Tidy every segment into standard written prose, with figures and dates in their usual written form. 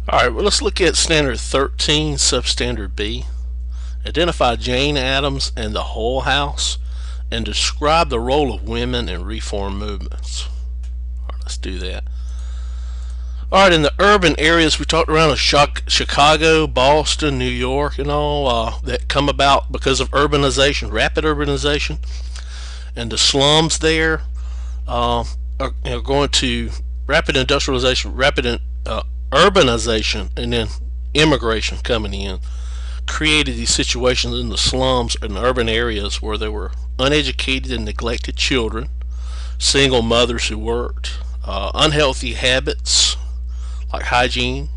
Alright, well, let's look at Standard 13, Substandard B. Identify Jane Addams and the Whole House and describe the role of women in reform movements. Alright, let's do that. Alright, in the urban areas, we talked around Chicago, Boston, New York, and all that come about because of urbanization, rapid urbanization. And the slums there are going to rapid industrialization, rapid urbanization, and then immigration coming in created these situations in the slums and urban areas where there were uneducated and neglected children, single mothers who worked, unhealthy habits like hygiene,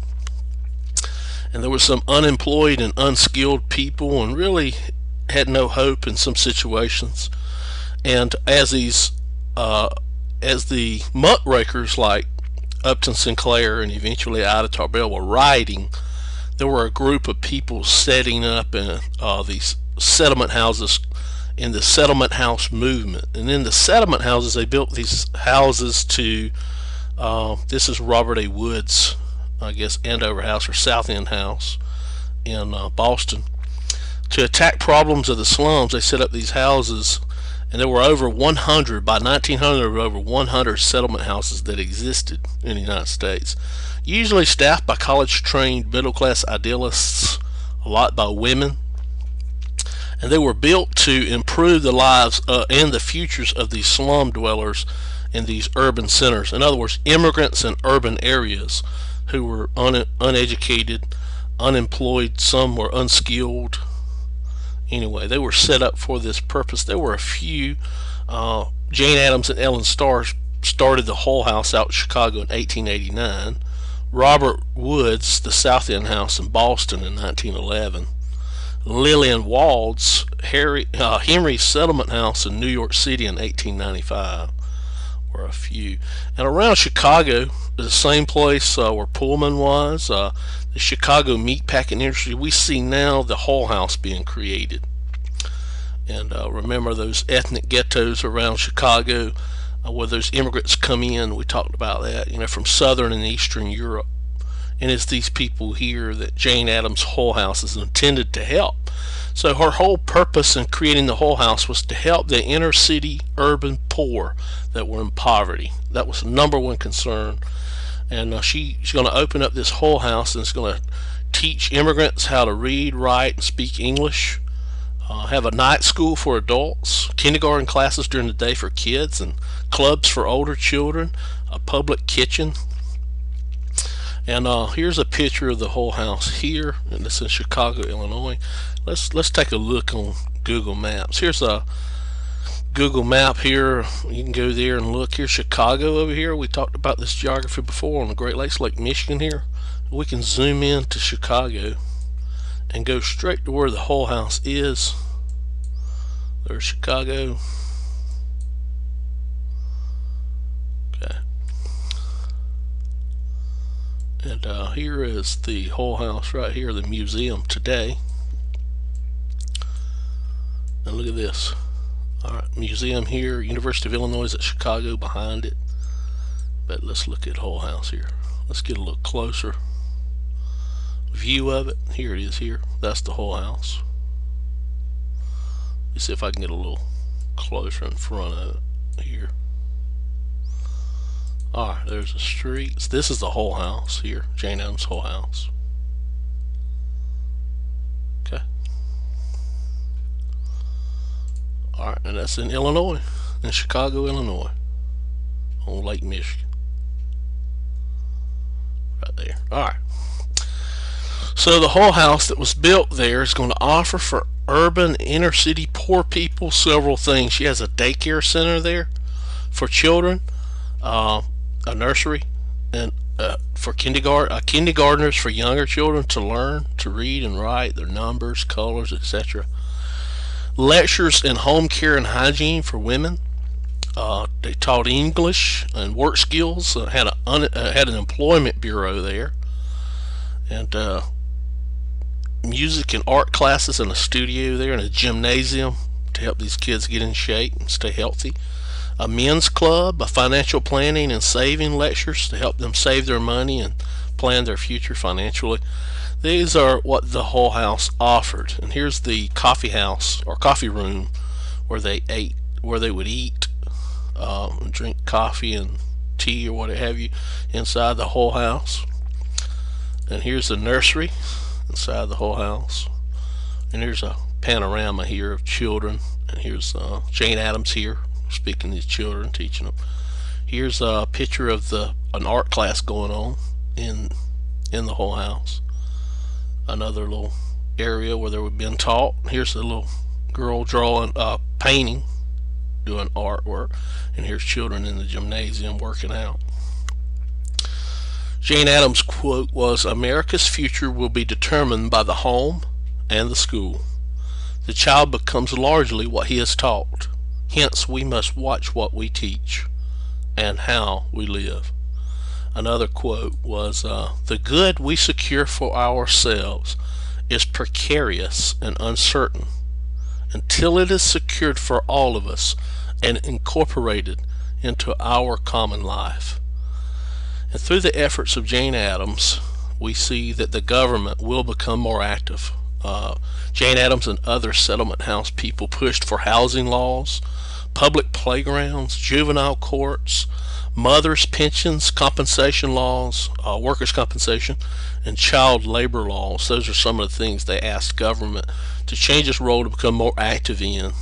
and there was some unemployed and unskilled people and really had no hope in some situations. And as the muckrakers like Upton Sinclair and eventually Ida Tarbell were rioting, there were a group of people setting up in these settlement houses in the settlement house movement. And in the settlement houses, they built these houses to this is Robert A. Wood's, I guess, Andover House or South End House in Boston. To attack problems of the slums, they set up these houses, and there were over 100, by 1900, there were over 100 settlement houses that existed in the United States, usually staffed by college-trained middle-class idealists, a lot by women, and they were built to improve the lives and the futures of these slum dwellers in these urban centers. In other words, immigrants in urban areas who were uneducated, unemployed, some were unskilled. Anyway, they were set up for this purpose. There were a few. Jane Addams and Ellen Starr started the Whole House out in Chicago in 1889. Robert Wood's the South End House in Boston in 1911. Lillian Wald's Henry's Settlement House in New York City in 1895 were a few. And around Chicago, the same place where Pullman was, the Chicago meatpacking industry, we see now the Whole House being created. And remember those ethnic ghettos around Chicago where those immigrants come in. We talked about that, from Southern and Eastern Europe. And it's these people here that Jane Addams' Whole House is intended to help. So her whole purpose in creating the Whole House was to help the inner city urban poor that were in poverty. That was the #1 concern. And she's going to open up this Whole House, and it's going to teach immigrants how to read, write, and speak English. Have a night school for adults, kindergarten classes during the day for kids, and clubs for older children, a public kitchen. And here's a picture of the Whole House here, and it's in Chicago, Illinois. Let's take a look on Google Maps. Here's a Google map here. You can go there and look. Here's Chicago over here. We talked about this geography before on the Great Lakes, Lake Michigan here. We can zoom in to Chicago and go straight to where the Whole House is. There's Chicago. Okay. And here is the Whole House right here, the museum today. And look at this. Alright, museum here, University of Illinois at Chicago behind it. But let's look at Whole House here. Let's get a little closer view of it. Here it is here. That's the Whole House. Let's see if I can get a little closer in front of it here. Alright, there's the streets. This is the Whole House here, Jane Addams' Whole House. Okay. Alright, and that's in Illinois, in Chicago, Illinois, on Lake Michigan. Right there. Alright. So the Whole House that was built there is going to offer for urban inner city poor people several things. She has a daycare center there for children, a nursery, and for kindergartners for younger children to learn to read and write their numbers, colors, etc. Lectures in home care and hygiene for women. They taught English and work skills. Had an employment bureau there, and music and art classes in a studio there, and a gymnasium to help these kids get in shape and stay healthy. A men's club, a financial planning and saving lectures to help them save their money and plan their future financially. These are what the Hull House offered. And here's the coffee house or coffee room where they would eat and drink coffee and tea or what have you inside the Hull House. And here's the nursery inside the Hull House. And here's a panorama here of children. And here's Jane Addams here speaking to these children, teaching them. Here's a picture of an art class going on in the Hull House. Another little area where they were being taught. Here's a little girl drawing, painting, doing artwork. And here's children in the gymnasium working out. Jane Addams' quote was, "America's future will be determined by the home and the school. The child becomes largely what he is taught. Hence, we must watch what we teach and how we live." Another quote was, "The good we secure for ourselves is precarious and uncertain until it is secured for all of us and incorporated into our common life." And through the efforts of Jane Addams, we see that the government will become more active. Jane Addams and other settlement house people pushed for housing laws, public playgrounds, juvenile courts, mothers' pensions, compensation laws, workers' compensation, and child labor laws. Those are some of the things they asked government to change its role to become more active in.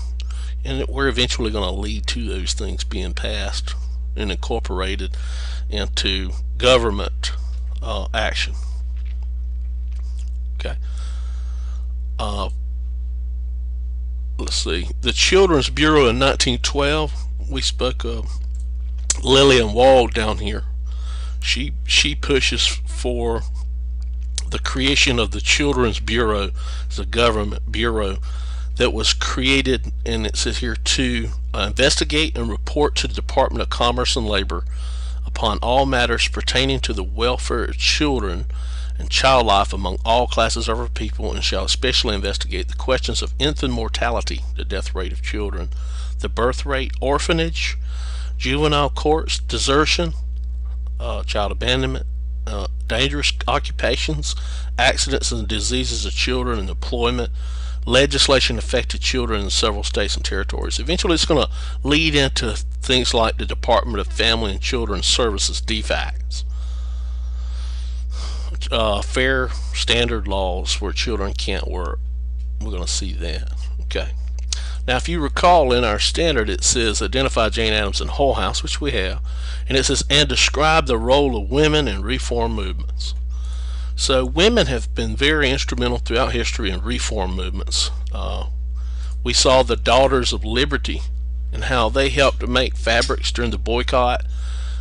And we're eventually going to lead to those things being passed and incorporated into government action. Okay. Let's see. The Children's Bureau in 1912, we spoke of Lillian Wald down here. She pushes for the creation of the Children's Bureau as a government bureau that was created, and it says here, to investigate and report to the Department of Commerce and Labor upon all matters pertaining to the welfare of children and child life among all classes of our people, and shall especially investigate the questions of infant mortality, the death rate of children, the birth rate, orphanage, juvenile courts, desertion, child abandonment, dangerous occupations, accidents and diseases of children, and employment, legislation affected children in several states and territories. Eventually it's going to lead into things like the Department of Family and Children's Services DFACS, fair standard laws where children can't work. We're going to see that. Okay. Now, if you recall, in our standard it says identify Jane Addams and Hull House, which we have, and it says and describe the role of women in reform movements. So women have been very instrumental throughout history in reform movements. We saw the Daughters of Liberty and how they helped to make fabrics during the boycott,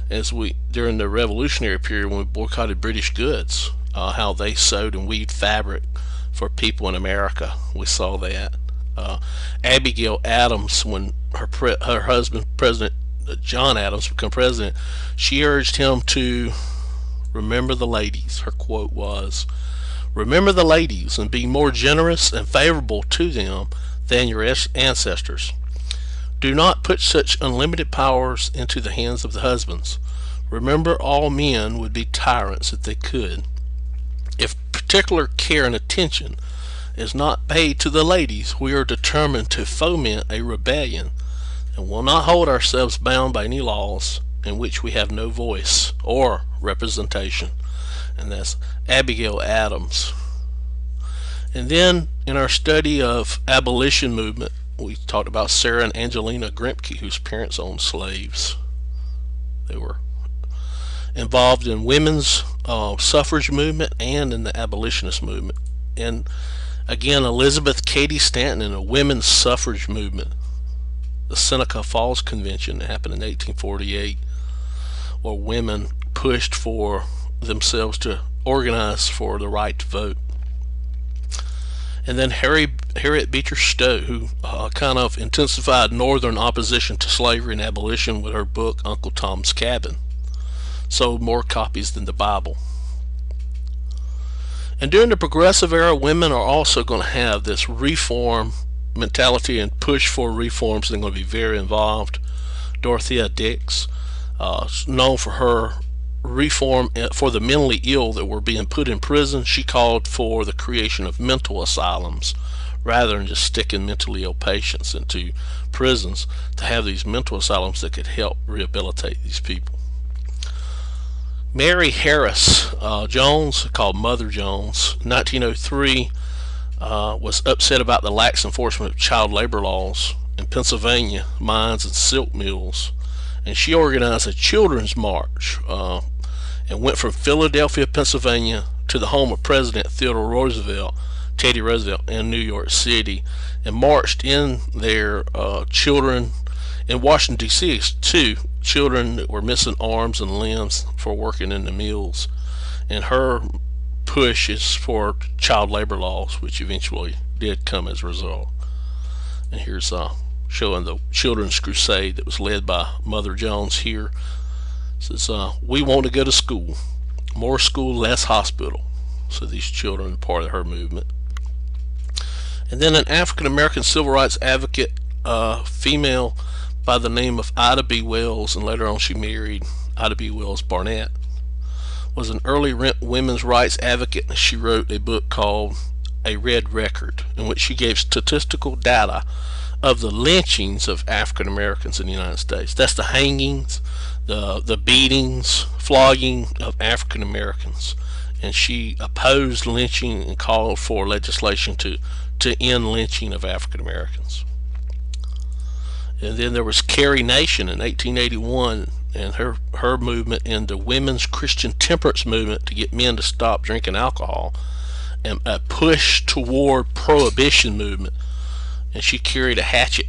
during the Revolutionary period when we boycotted British goods, how they sewed and weaved fabric for people in America. We saw that. Abigail Adams, when her husband, President John Adams, became president, she urged him to remember the ladies. Her quote was, "Remember the ladies and be more generous and favorable to them than your ancestors. Do not put such unlimited powers into the hands of the husbands. Remember, all men would be tyrants if they could. If particular care and attention is not paid to the ladies, we are determined to foment a rebellion and will not hold ourselves bound by any laws in which we have no voice or representation." And that's Abigail Adams. And then in our study of abolition movement, we talked about Sarah and Angelina Grimke, whose parents owned slaves. They were involved in women's suffrage movement and in the abolitionist movement. And again, Elizabeth Cady Stanton in a women's suffrage movement. The Seneca Falls Convention that happened in 1848, where women pushed for themselves to organize for the right to vote. And then Harriet Beecher Stowe, who kind of intensified Northern opposition to slavery and abolition with her book Uncle Tom's Cabin. Sold more copies than the Bible. And during the Progressive Era, women are also going to have this reform mentality and push for reforms. They're going to be very involved. Dorothea Dix, known for her reform for the mentally ill that were being put in prison. She called for the creation of mental asylums rather than just sticking mentally ill patients into prisons, to have these mental asylums that could help rehabilitate these people. Mary Harris Jones, called Mother Jones, 1903, was upset about the lax enforcement of child labor laws in Pennsylvania mines and silk mills, and she organized a children's march and went from Philadelphia, Pennsylvania, to the home of President Theodore Roosevelt, Teddy Roosevelt, in New York City, and marched in there children in Washington, D.C. too, children that were missing arms and limbs for working in the mills. And her push is for child labor laws, which eventually did come as a result. And here's showing the children's crusade that was led by Mother Jones here. It says, we want to go to school. More school, less hospital. So these children are part of her movement. And then an African-American civil rights advocate, female by the name of Ida B. Wells, and later on she married Ida B. Wells-Barnett, was an early women's rights advocate, and she wrote a book called A Red Record, in which she gave statistical data of the lynchings of African Americans in the United States. That's the hangings, the beatings, flogging of African Americans. And she opposed lynching and called for legislation to end lynching of African Americans. And then there was Carrie Nation in 1881, and her movement in the women's Christian temperance movement to get men to stop drinking alcohol, and a push toward prohibition movement. And she carried a hatchet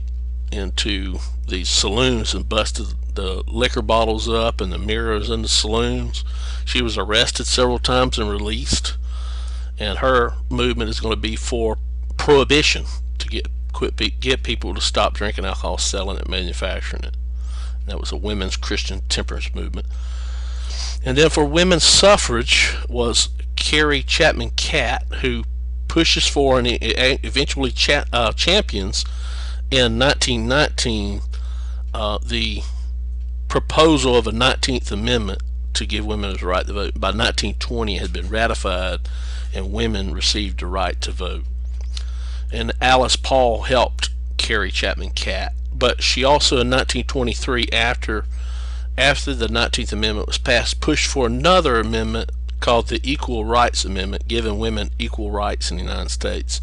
into these saloons and busted the liquor bottles up and the mirrors in the saloons. She was arrested several times and released. And her movement is going to be for prohibition, to get people to stop drinking alcohol, selling it, manufacturing it. And that was a women's Christian temperance movement. And then for women's suffrage was Carrie Chapman Catt, who pushes for and eventually champions in 1919 the proposal of a 19th Amendment to give women the right to vote. By 1920 it had been ratified, and women received the right to vote. And Alice Paul helped Carrie Chapman Catt, but she also in 1923, after the 19th Amendment was passed, pushed for another amendment called the Equal Rights Amendment, giving women equal rights in the United States.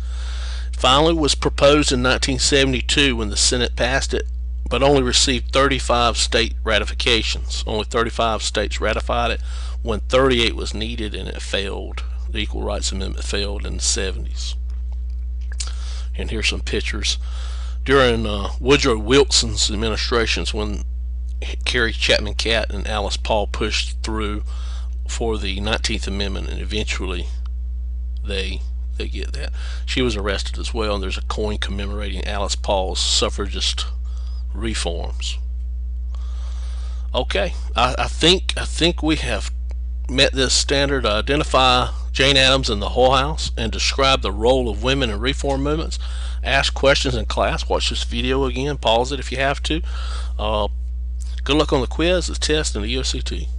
Finally was proposed in 1972 when the Senate passed it, but only received 35 state ratifications. Only 35 states ratified it when 38 was needed, and it failed. The Equal Rights Amendment failed in the 70s. And here's some pictures during Woodrow Wilson's administrations, when Carrie Chapman Catt and Alice Paul pushed through for the 19th Amendment, and eventually they get that. She was arrested as well, and there's a coin commemorating Alice Paul's suffragist reforms. Okay, I think we have met this standard. Identify Jane Addams and the Hull House and describe the role of women in reform movements. Ask questions in class. Watch this video again. Pause it if you have to. Good luck on the quiz, the test, and the EOCT.